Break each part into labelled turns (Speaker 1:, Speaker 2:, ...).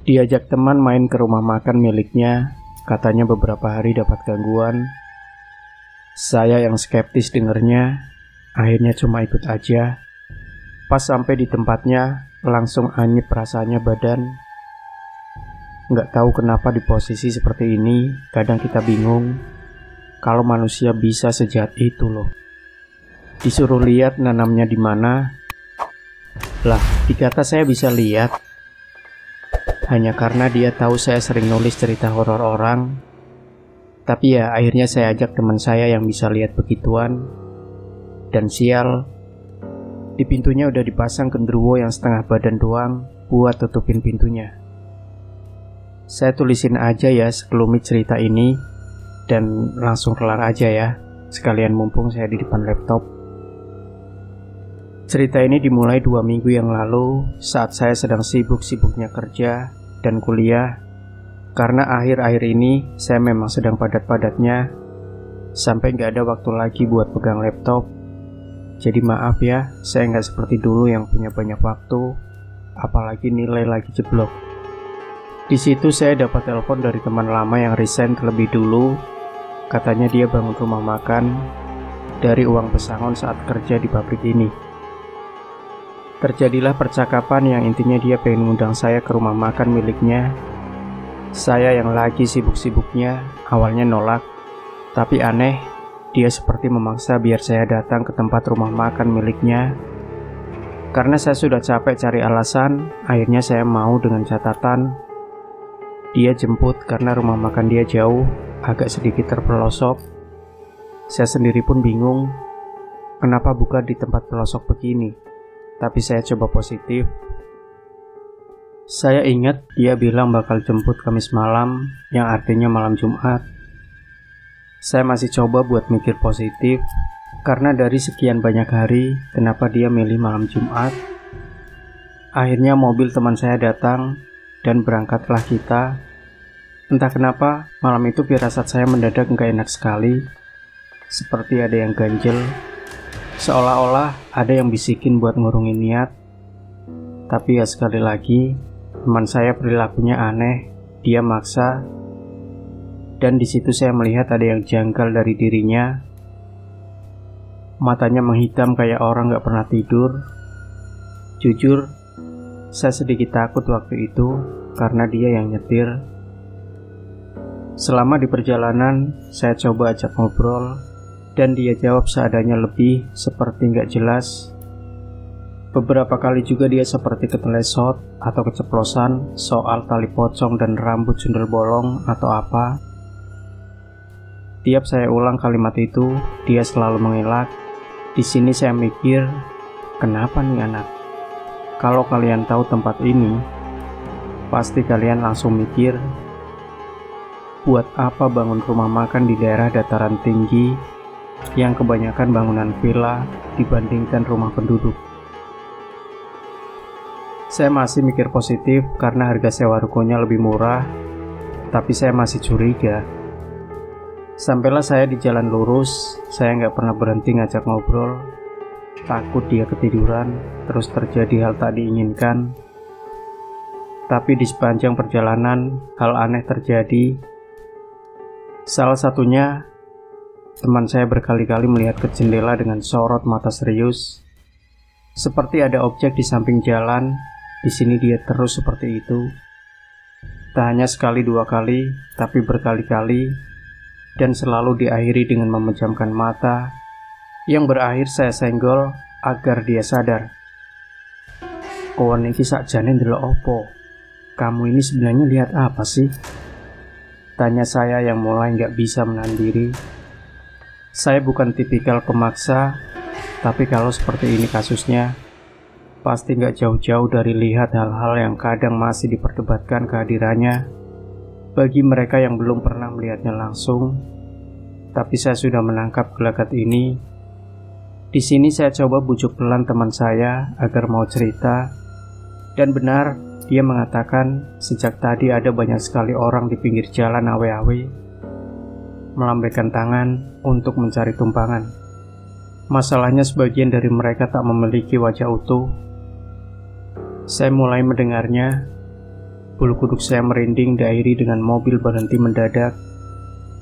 Speaker 1: Diajak teman main ke rumah makan miliknya, katanya beberapa hari dapat gangguan. Saya yang skeptis dengernya, akhirnya cuma ikut aja. Pas sampai di tempatnya, langsung anyep rasanya badan. Nggak tahu kenapa di posisi seperti ini, kadang kita bingung kalau manusia bisa sejahat itu loh. Disuruh lihat nanamnya di mana, lah dikata saya bisa lihat. Hanya karena dia tahu saya sering nulis cerita horor orang. Tapi ya akhirnya saya ajak teman saya yang bisa lihat begituan. Dan sial, di pintunya udah dipasang genderuwo yang setengah badan doang buat tutupin pintunya. Saya tulisin aja ya sekelumit cerita ini dan langsung kelar aja ya, sekalian mumpung saya di depan laptop. Cerita ini dimulai 2 minggu yang lalu saat saya sedang sibuk-sibuknya kerja dan kuliah. Karena akhir-akhir ini saya memang sedang padat-padatnya, sampai gak ada waktu lagi buat pegang laptop. Jadi maaf ya, saya gak seperti dulu yang punya banyak waktu, apalagi nilai lagi jeblok. Di situ saya dapat telepon dari teman lama yang resign terlebih dulu. Katanya dia bangun rumah makan dari uang pesangon saat kerja di pabrik ini. Terjadilah percakapan yang intinya dia pengen ngundang saya ke rumah makan miliknya. Saya yang lagi sibuk-sibuknya awalnya nolak, tapi aneh, dia seperti memaksa biar saya datang ke tempat rumah makan miliknya. Karena saya sudah capek cari alasan, akhirnya saya mau dengan catatan dia jemput karena rumah makan dia jauh, agak sedikit terpelosok. Saya sendiri pun bingung, kenapa buka di tempat pelosok begini. Tapi saya coba positif. Saya ingat dia bilang bakal jemput Kamis malam, yang artinya malam Jumat. Saya masih coba buat mikir positif, karena dari sekian banyak hari, kenapa dia milih malam Jumat. Akhirnya mobil teman saya datang, dan berangkatlah kita. Entah kenapa, malam itu firasat saya mendadak gak enak sekali. Seperti ada yang ganjel. Seolah-olah ada yang bisikin buat ngurungin niat. Tapi ya sekali lagi, teman saya perilakunya aneh, dia maksa. Dan di situ saya melihat ada yang janggal dari dirinya. Matanya menghitam kayak orang gak pernah tidur. Jujur, saya sedikit takut waktu itu karena dia yang nyetir. Selama di perjalanan, saya coba ajak ngobrol, dan dia jawab seadanya, lebih seperti nggak jelas. Beberapa kali juga dia seperti ketelesot atau keceplosan soal tali pocong dan rambut sundel bolong atau apa. Tiap saya ulang kalimat itu, dia selalu mengelak. Di sini saya mikir, kenapa nih anak? Kalau kalian tahu tempat ini, pasti kalian langsung mikir, buat apa bangun rumah makan di daerah dataran tinggi yang kebanyakan bangunan villa dibandingkan rumah penduduk. Saya masih mikir positif karena harga sewa rukonya lebih murah, tapi saya masih curiga. Sampailah saya di jalan lurus, saya nggak pernah berhenti ngajak ngobrol. Takut dia ketiduran, terus terjadi hal tak diinginkan. Tapi di sepanjang perjalanan, hal aneh terjadi. Salah satunya, teman saya berkali-kali melihat ke jendela dengan sorot mata serius. Seperti ada objek di samping jalan. Di sini dia terus seperti itu. Tak hanya sekali 2 kali, tapi berkali-kali. Dan selalu diakhiri dengan memejamkan mata, yang berakhir saya senggol agar dia sadar. Kowe iki sakjane ndelok opo? Kamu ini sebenarnya lihat apa sih? Tanya saya yang mulai gak bisa menahan diri. Saya bukan tipikal pemaksa, tapi kalau seperti ini kasusnya, pasti gak jauh-jauh dari lihat hal-hal yang kadang masih diperdebatkan kehadirannya bagi mereka yang belum pernah melihatnya langsung. Tapi saya sudah menangkap gelagat ini. Di sini saya coba bujuk pelan teman saya agar mau cerita, dan benar, dia mengatakan sejak tadi ada banyak sekali orang di pinggir jalan awe-awe melambaikan tangan untuk mencari tumpangan. Masalahnya sebagian dari mereka tak memiliki wajah utuh. Saya mulai mendengarnya. Bulu kuduk saya merinding diakhiri dengan mobil berhenti mendadak.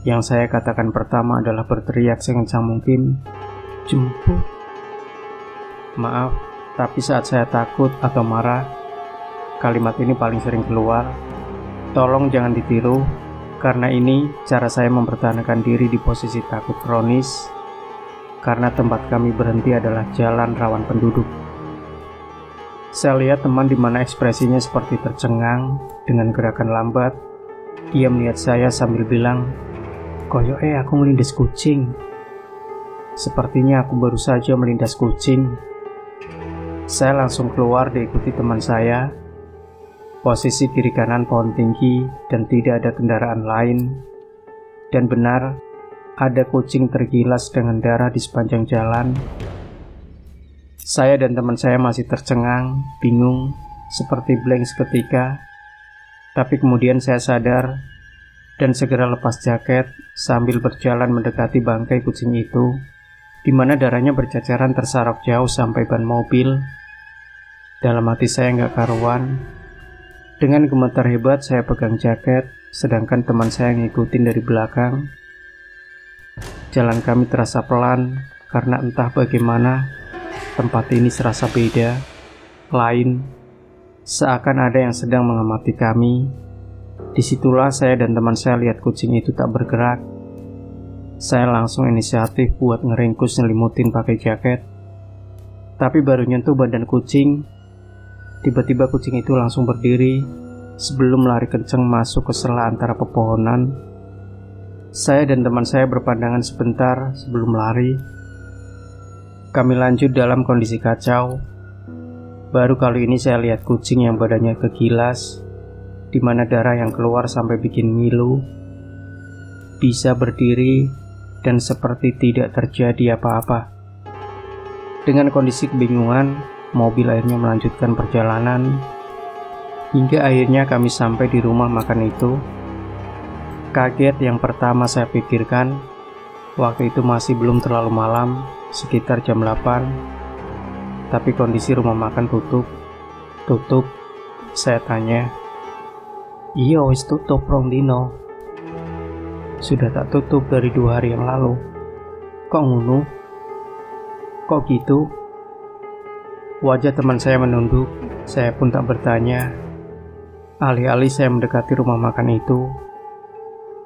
Speaker 1: Yang saya katakan pertama adalah berteriak sekencang mungkin, "Jemput." Maaf, tapi saat saya takut atau marah, kalimat ini paling sering keluar. Tolong jangan ditiru, karena ini cara saya mempertahankan diri di posisi takut kronis, karena tempat kami berhenti adalah jalan rawan penduduk. Saya lihat teman di mana ekspresinya seperti tercengang dengan gerakan lambat. Dia melihat saya sambil bilang, "Koyoke aku melindas kucing." Sepertinya aku baru saja melindas kucing. Saya langsung keluar diikuti teman saya. Posisi kiri kanan pohon tinggi dan tidak ada kendaraan lain. Dan benar, ada kucing tergilas dengan darah di sepanjang jalan. Saya dan teman saya masih tercengang, bingung, seperti blank seketika. Tapi kemudian saya sadar dan segera lepas jaket sambil berjalan mendekati bangkai kucing itu, di mana darahnya berceceran tersarap jauh sampai ban mobil. Dalam hati saya nggak karuan. Dengan gemetar hebat saya pegang jaket, sedangkan teman saya ngikutin dari belakang. Jalan kami terasa pelan, karena entah bagaimana tempat ini serasa beda, lain, seakan ada yang sedang mengamati kami. Disitulah saya dan teman saya lihat kucing itu tak bergerak. Saya langsung inisiatif buat ngeringkus nyelimutin pakai jaket. Tapi baru nyentuh badan kucing, tiba-tiba kucing itu langsung berdiri sebelum lari kenceng masuk ke sela antara pepohonan. Saya dan teman saya berpandangan sebentar sebelum lari. Kami lanjut dalam kondisi kacau. Baru kali ini saya lihat kucing yang badannya kegilas, di mana darah yang keluar sampai bikin ngilu, bisa berdiri dan seperti tidak terjadi apa-apa. Dengan kondisi kebingungan, mobil akhirnya melanjutkan perjalanan hingga akhirnya kami sampai di rumah makan itu. Kaget yang pertama saya pikirkan, waktu itu masih belum terlalu malam, sekitar jam 8. Tapi kondisi rumah makan tutup. Tutup? Saya tanya. "Iya wis tutup rong dino." "Sudah tak tutup dari 2 hari yang lalu." "Kok ngono? Kok gitu?" Wajah teman saya menunduk. Saya pun tak bertanya. Alih-alih saya mendekati rumah makan itu,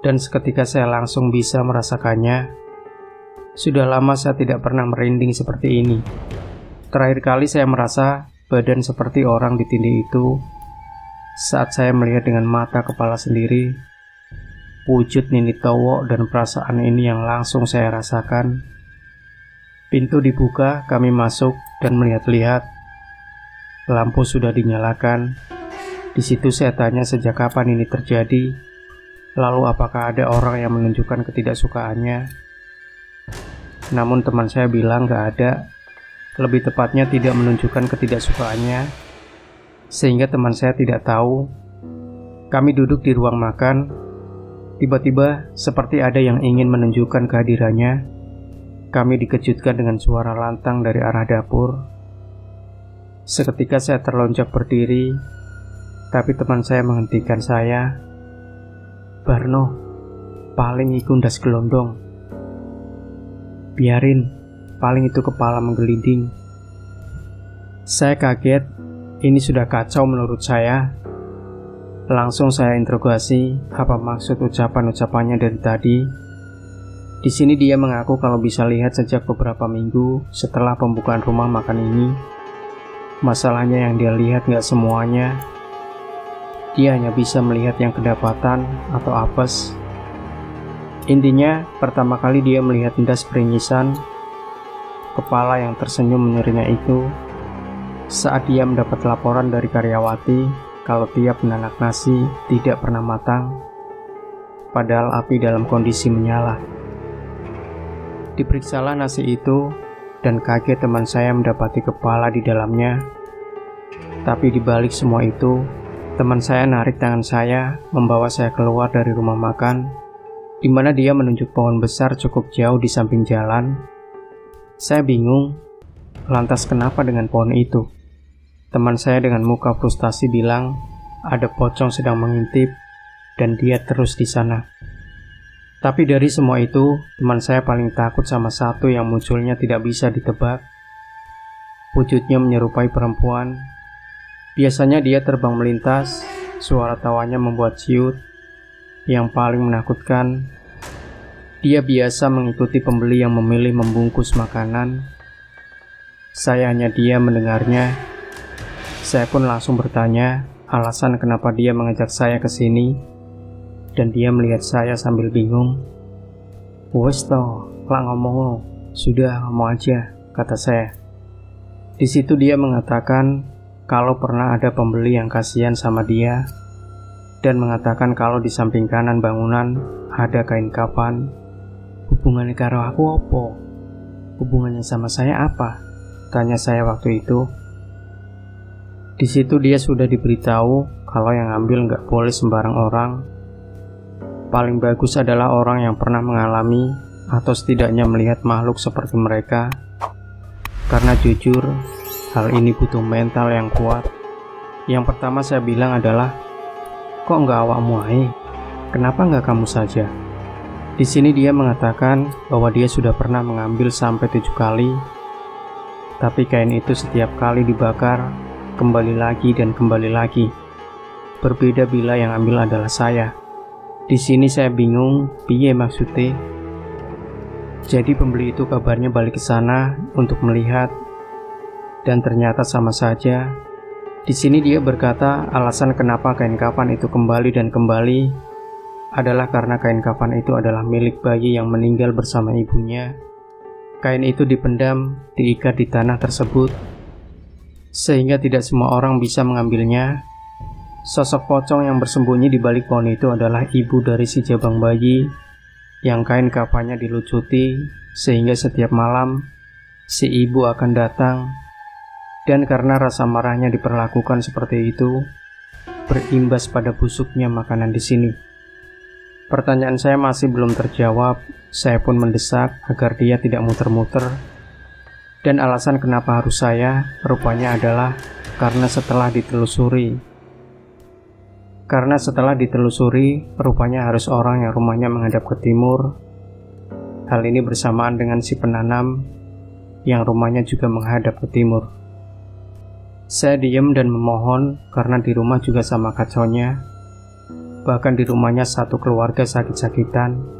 Speaker 1: dan seketika saya langsung bisa merasakannya. Sudah lama saya tidak pernah merinding seperti ini. Terakhir kali saya merasa badan seperti orang ditindih itu saat saya melihat dengan mata kepala sendiri wujud Nini Towo, dan perasaan ini yang langsung saya rasakan. Pintu dibuka, kami masuk dan melihat-lihat. Lampu sudah dinyalakan. Di situ saya tanya sejak kapan ini terjadi, lalu apakah ada orang yang menunjukkan ketidaksukaannya. Namun teman saya bilang gak ada, lebih tepatnya tidak menunjukkan ketidaksukaannya, sehingga teman saya tidak tahu. Kami duduk di ruang makan, tiba-tiba seperti ada yang ingin menunjukkan kehadirannya. Kami dikejutkan dengan suara lantang dari arah dapur. Seketika saya terlonjak berdiri, tapi teman saya menghentikan saya. "Barno, paling iku ndas gelondong. Biarin, paling itu kepala menggelinding." Saya kaget, ini sudah kacau menurut saya. Langsung saya interogasi apa maksud ucapan-ucapannya dari tadi. Di sini dia mengaku kalau bisa lihat sejak beberapa minggu setelah pembukaan rumah makan ini. Masalahnya yang dia lihat nggak semuanya. Dia hanya bisa melihat yang kedapatan atau apes. Intinya, pertama kali dia melihat ndas peringisan, kepala yang tersenyum menyeringai itu, saat dia mendapat laporan dari karyawati kalau tiap menanak nasi tidak pernah matang, padahal api dalam kondisi menyala. Diperiksalah nasi itu, dan kaget teman saya mendapati kepala di dalamnya. Tapi di balik semua itu, teman saya narik tangan saya, membawa saya keluar dari rumah makan, di mana dia menunjuk pohon besar cukup jauh di samping jalan. Saya bingung, lantas kenapa dengan pohon itu? Teman saya dengan muka frustasi bilang, ada pocong sedang mengintip, dan dia terus di sana. Tapi dari semua itu, teman saya paling takut sama satu yang munculnya tidak bisa ditebak. Wujudnya menyerupai perempuan. Biasanya dia terbang melintas, suara tawanya membuat ciut. Yang paling menakutkan, dia biasa mengikuti pembeli yang memilih membungkus makanan. Saya hanya diam mendengarnya. Saya pun langsung bertanya alasan kenapa dia mengajak saya ke sini, dan dia melihat saya sambil bingung. "Wes toh, lak ngomong lo, sudah ngomong aja," kata saya. Di situ dia mengatakan kalau pernah ada pembeli yang kasihan sama dia, dan mengatakan kalau di samping kanan bangunan ada kain kafan. "Hubungannya karo aku apa? Hubungannya sama saya apa?" tanya saya waktu itu. Di situ dia sudah diberitahu kalau yang ambil nggak boleh sembarang orang. Paling bagus adalah orang yang pernah mengalami atau setidaknya melihat makhluk seperti mereka. Karena jujur, hal ini butuh mental yang kuat. Yang pertama saya bilang adalah, "Kok nggak awakmu ae? Kenapa nggak kamu saja?" Di sini dia mengatakan bahwa dia sudah pernah mengambil sampai 7 kali. Tapi kain itu setiap kali dibakar, kembali lagi dan kembali lagi. Berbeda bila yang ambil adalah saya. Di sini saya bingung, piye maksudnya? Jadi pembeli itu kabarnya balik ke sana untuk melihat, dan ternyata sama saja. Di sini dia berkata alasan kenapa kain kafan itu kembali dan kembali adalah karena kain kafan itu adalah milik bayi yang meninggal bersama ibunya. Kain itu dipendam, diikat di tanah tersebut, sehingga tidak semua orang bisa mengambilnya. Sosok pocong yang bersembunyi di balik pohon itu adalah ibu dari si jabang bayi, yang kain kafannya dilucuti, sehingga setiap malam si ibu akan datang. Dan karena rasa marahnya diperlakukan seperti itu, berimbas pada busuknya makanan di sini. Pertanyaan saya masih belum terjawab. Saya pun mendesak agar dia tidak muter-muter. Dan alasan kenapa harus saya, rupanya adalah karena setelah ditelusuri, rupanya harus orang yang rumahnya menghadap ke timur. Hal ini bersamaan dengan si penanam yang rumahnya juga menghadap ke timur. Saya diam dan memohon karena di rumah juga sama kacaunya. Bahkan di rumahnya satu keluarga sakit-sakitan.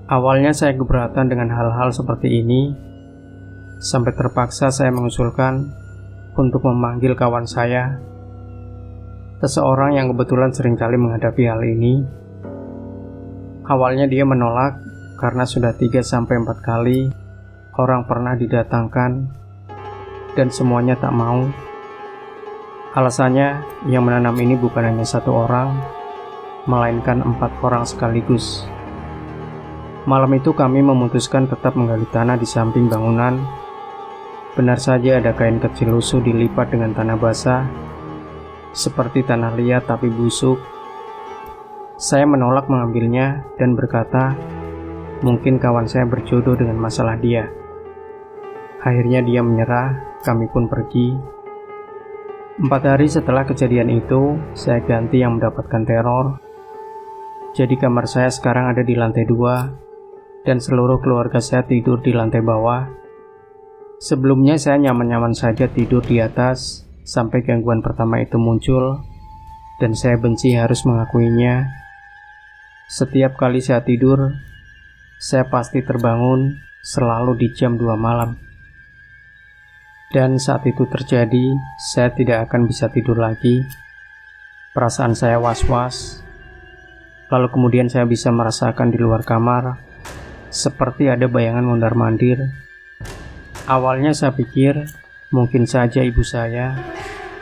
Speaker 1: Awalnya saya keberatan dengan hal-hal seperti ini, sampai terpaksa saya mengusulkan untuk memanggil kawan saya, seseorang yang kebetulan seringkali menghadapi hal ini. Awalnya dia menolak karena sudah 3-4 kali orang pernah didatangkan dan semuanya tak mau. Alasannya yang menanam ini bukan hanya satu orang, melainkan 4 orang sekaligus. Malam itu kami memutuskan tetap menggali tanah di samping bangunan. Benar saja ada kain kecil lusuh dilipat dengan tanah basah, seperti tanah liat tapi busuk. Saya menolak mengambilnya dan berkata, mungkin kawan saya berjodoh dengan masalah dia. Akhirnya dia menyerah, kami pun pergi. 4 hari setelah kejadian itu, saya ganti yang mendapatkan teror. Jadi kamar saya sekarang ada di lantai 2, dan seluruh keluarga saya tidur di lantai bawah. Sebelumnya saya nyaman-nyaman saja tidur di atas, sampai gangguan pertama itu muncul, dan saya benci harus mengakuinya. Setiap kali saya tidur, saya pasti terbangun selalu di jam 2 malam. Dan saat itu terjadi, saya tidak akan bisa tidur lagi. Perasaan saya was-was. Lalu kemudian saya bisa merasakan di luar kamar, seperti ada bayangan mondar-mandir. Awalnya saya pikir, mungkin saja ibu saya,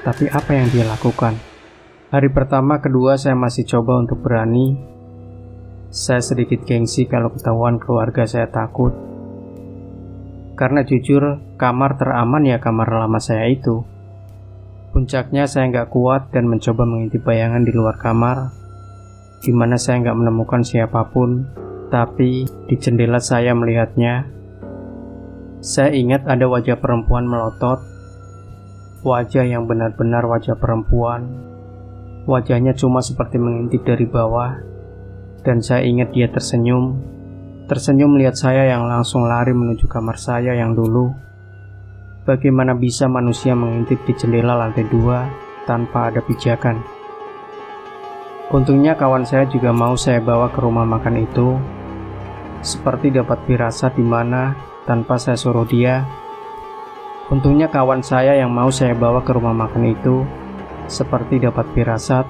Speaker 1: tapi apa yang dia lakukan? Hari pertama, kedua saya masih coba untuk berani. Saya sedikit gengsi kalau ketahuan keluarga saya takut. Karena jujur, kamar teraman ya kamar lama saya itu. Puncaknya saya nggak kuat dan mencoba mengintip bayangan di luar kamar, di mana saya nggak menemukan siapapun. Tapi di jendela saya melihatnya. Saya ingat ada wajah perempuan melotot. Wajah yang benar-benar wajah perempuan. Wajahnya cuma seperti mengintip dari bawah, dan saya ingat dia tersenyum melihat saya yang langsung lari menuju kamar saya yang dulu. Bagaimana bisa manusia mengintip di jendela lantai 2 tanpa ada pijakan? Untungnya kawan saya juga mau saya bawa ke rumah makan itu, seperti dapat firasat di mana tanpa saya suruh dia. Untungnya kawan saya yang mau saya bawa ke rumah makan itu, seperti dapat firasat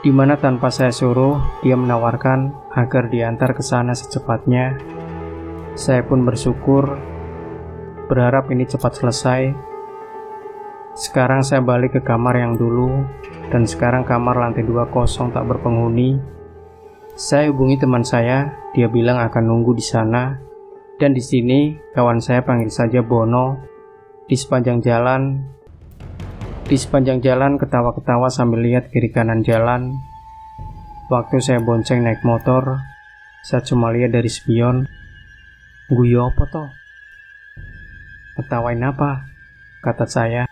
Speaker 1: di mana tanpa saya suruh dia menawarkan agar diantar ke sana secepatnya. Saya pun bersyukur, berharap ini cepat selesai. Sekarang saya balik ke kamar yang dulu, dan sekarang kamar lantai 2 kosong tak berpenghuni. Saya hubungi teman saya, dia bilang akan nunggu di sana. Dan di sini kawan saya panggil saja Bono. Di sepanjang jalan ketawa-ketawa sambil lihat kiri kanan jalan. Waktu saya bonceng naik motor, saya cuma lihat dari spion. "Guyo apa toh? Ketawain apa?" kata saya,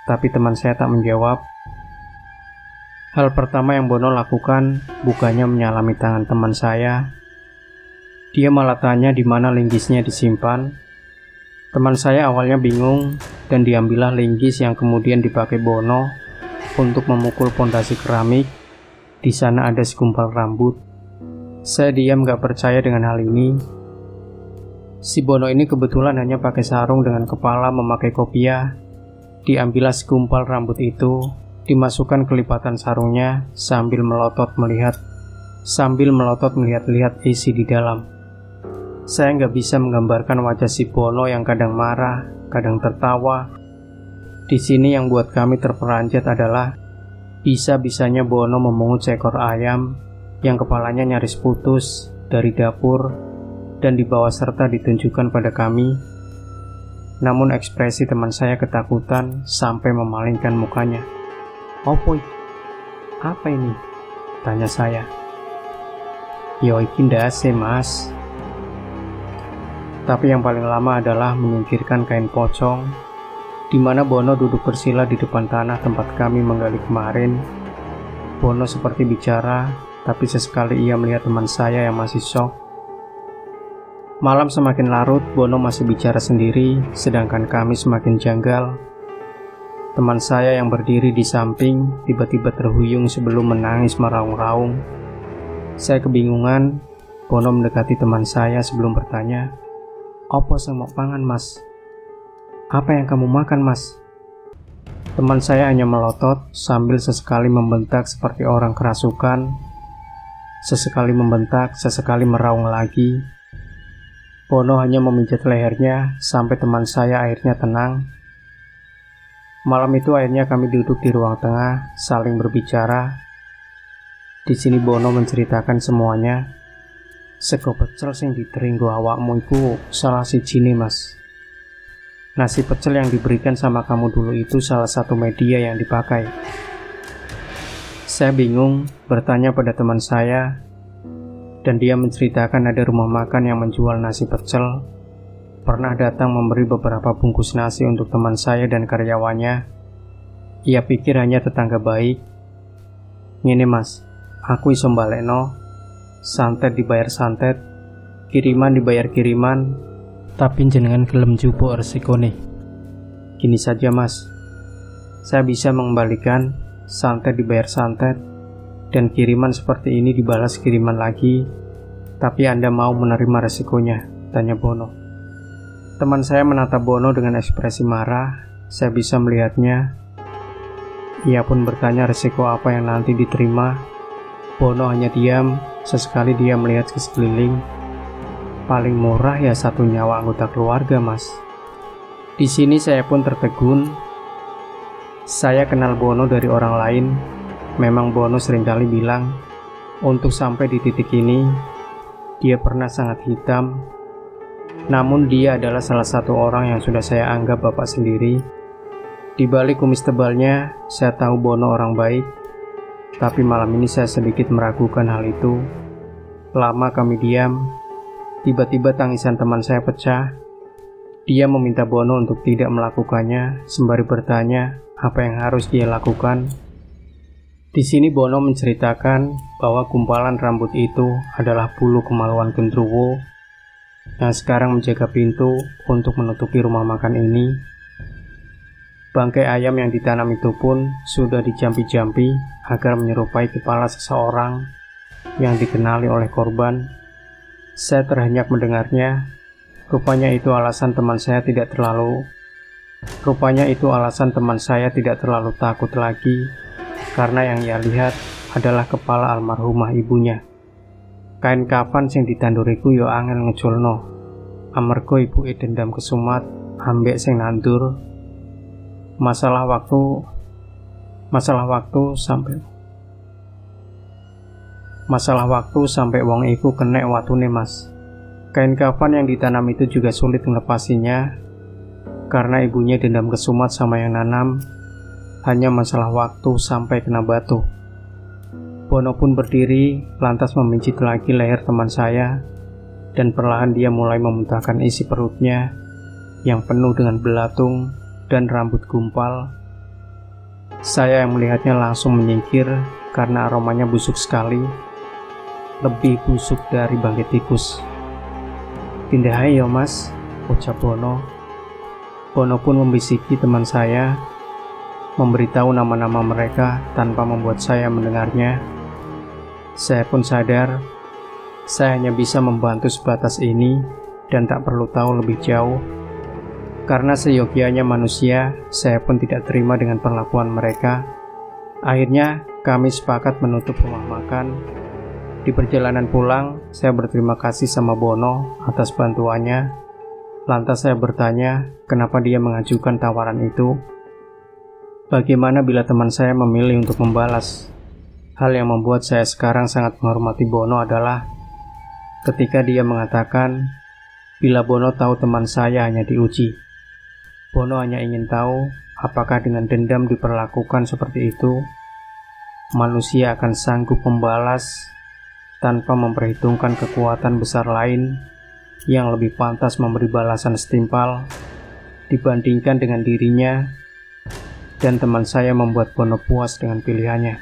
Speaker 1: tapi teman saya tak menjawab. Hal pertama yang Bono lakukan bukannya menyalami tangan teman saya. Dia malah tanya di mana linggisnya disimpan. Teman saya awalnya bingung, dan diambillah linggis yang kemudian dipakai Bono untuk memukul pondasi keramik. Di sana ada segumpal rambut. Saya diam gak percaya dengan hal ini. Si Bono ini kebetulan hanya pakai sarung dengan kepala memakai kopiah. Diambillah segumpal rambut itu, dimasukkan ke lipatan sarungnya sambil melotot melihat-lihat isi di dalam. Saya nggak bisa menggambarkan wajah si Bono yang kadang marah, kadang tertawa. Di sini yang buat kami terperanjat adalah bisa-bisanya Bono memungut seekor ayam yang kepalanya nyaris putus dari dapur dan dibawa serta ditunjukkan pada kami. Namun ekspresi teman saya ketakutan sampai memalingkan mukanya. "Opo, apa ini?" tanya saya. "Yo iki ndase, Mas." Tapi yang paling lama adalah menyingkirkan kain pocong, di mana Bono duduk bersila di depan tanah tempat kami menggali kemarin. Bono seperti bicara, tapi sesekali ia melihat teman saya yang masih syok. Malam semakin larut, Bono masih bicara sendiri, sedangkan kami semakin janggal. Teman saya yang berdiri di samping tiba-tiba terhuyung sebelum menangis meraung-raung. Saya kebingungan. Bono mendekati teman saya sebelum bertanya, "Apa sing mau pangan, Mas? Apa yang kamu makan, Mas?" Teman saya hanya melotot sambil sesekali membentak seperti orang kerasukan. Sesekali membentak, sesekali meraung lagi. Bono hanya memijat lehernya sampai teman saya akhirnya tenang. Malam itu akhirnya kami duduk di ruang tengah saling berbicara. Di sini Bono menceritakan semuanya. "Sego pecel sing diteringgo awakmu iku salah sijine, Mas. Nasi pecel yang diberikan sama kamu dulu itu salah satu media yang dipakai." Saya bingung bertanya pada teman saya, dan dia menceritakan ada rumah makan yang menjual nasi pecel. Pernah datang memberi beberapa bungkus nasi untuk teman saya dan karyawannya. Ia pikir hanya tetangga baik. "Ngene, Mas, aku iso mbalekno. Santet dibayar santet, kiriman dibayar kiriman, tapi jenengan gelem njupuk resikone. Gini saja, Mas, saya bisa mengembalikan, santet dibayar santet, dan kiriman seperti ini dibalas kiriman lagi. Tapi Anda mau menerima resikonya?" tanya Bono. Teman saya menatap Bono dengan ekspresi marah. Saya bisa melihatnya. Ia pun bertanya resiko apa yang nanti diterima. Bono hanya diam. Sesekali dia melihat ke sekeliling. "Paling murah ya 1 nyawa anggota keluarga, Mas." Di sini saya pun tertegun. Saya kenal Bono dari orang lain. Memang Bono seringkali bilang, untuk sampai di titik ini, dia pernah sangat hitam. Namun dia adalah salah satu orang yang sudah saya anggap bapak sendiri. Di balik kumis tebalnya, saya tahu Bono orang baik. Tapi malam ini saya sedikit meragukan hal itu. Lama kami diam. Tiba-tiba tangisan teman saya pecah. Dia meminta Bono untuk tidak melakukannya, sembari bertanya apa yang harus dia lakukan. Di sini Bono menceritakan bahwa gumpalan rambut itu adalah bulu kemaluan Gendruwo yang sekarang menjaga pintu untuk menutupi rumah makan ini. Bangkai ayam yang ditanam itu pun sudah dijampi-jampi agar menyerupai kepala seseorang yang dikenali oleh korban. Saya terhenyak mendengarnya. Rupanya itu alasan teman saya tidak terlalu takut lagi, karena yang ia lihat adalah kepala almarhumah ibunya. Kain kafan sing ditanduriku yo angel ngejolno, amarga ibuke dendam kesumat ambek sing nandur. Masalah waktu sampai wong iku kenek watune, Mas. Kain kafan yang ditanam itu juga sulit melepasinya karena ibunya dendam kesumat sama yang nanam. Hanya masalah waktu sampai kena batu. Bono pun berdiri, lantas memijit lagi leher teman saya, dan perlahan dia mulai memuntahkan isi perutnya yang penuh dengan belatung dan rambut gumpal. Saya yang melihatnya langsung menyingkir karena aromanya busuk sekali, lebih busuk dari bangkai tikus. "Pindah ayo Mas," ucap Bono. Bono pun membisiki teman saya, memberitahu nama-nama mereka tanpa membuat saya mendengarnya. Saya pun sadar, saya hanya bisa membantu sebatas ini dan tak perlu tahu lebih jauh. Karena seyogianya manusia, saya pun tidak terima dengan perlakuan mereka. Akhirnya, kami sepakat menutup rumah makan. Di perjalanan pulang, saya berterima kasih sama Bono atas bantuannya. Lantas saya bertanya, kenapa dia mengajukan tawaran itu. Bagaimana bila teman saya memilih untuk membalas? Hal yang membuat saya sekarang sangat menghormati Bono adalah ketika dia mengatakan bila Bono tahu teman saya hanya diuji. Bono hanya ingin tahu apakah dengan dendam diperlakukan seperti itu, manusia akan sanggup membalas tanpa memperhitungkan kekuatan besar lain yang lebih pantas memberi balasan setimpal dibandingkan dengan dirinya. Dan teman saya membuat Bono puas dengan pilihannya.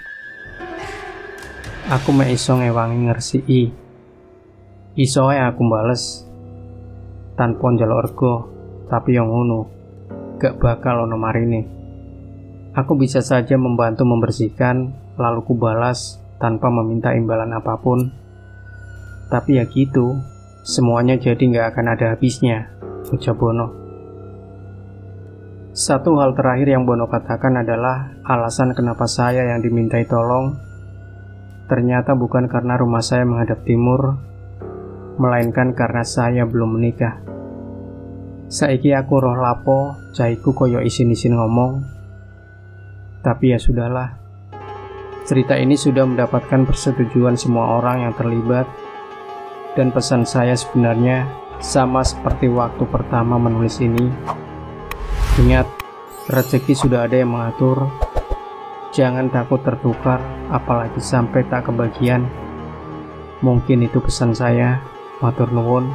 Speaker 1: Aku mek iso ngewangi ngersiki. Iso ae aku bales tanpa njaluk rego, tapi yang ngono gak bakal ono marine. Aku bisa saja membantu membersihkan, lalu ku balas tanpa meminta imbalan apapun. Tapi ya gitu, semuanya jadi gak akan ada habisnya, ucap Bono. Satu hal terakhir yang Bono katakan adalah alasan kenapa saya yang dimintai tolong ternyata bukan karena rumah saya menghadap timur, melainkan karena saya belum menikah. Saiki aku roh lapo, caiku koyo isin-isin ngomong. Tapi ya sudahlah. Cerita ini sudah mendapatkan persetujuan semua orang yang terlibat, dan pesan saya sebenarnya sama seperti waktu pertama menulis ini. Ingat, rezeki sudah ada yang mengatur. Jangan takut tertukar, apalagi sampai tak kebagian. Mungkin itu pesan saya. Matur nuwun.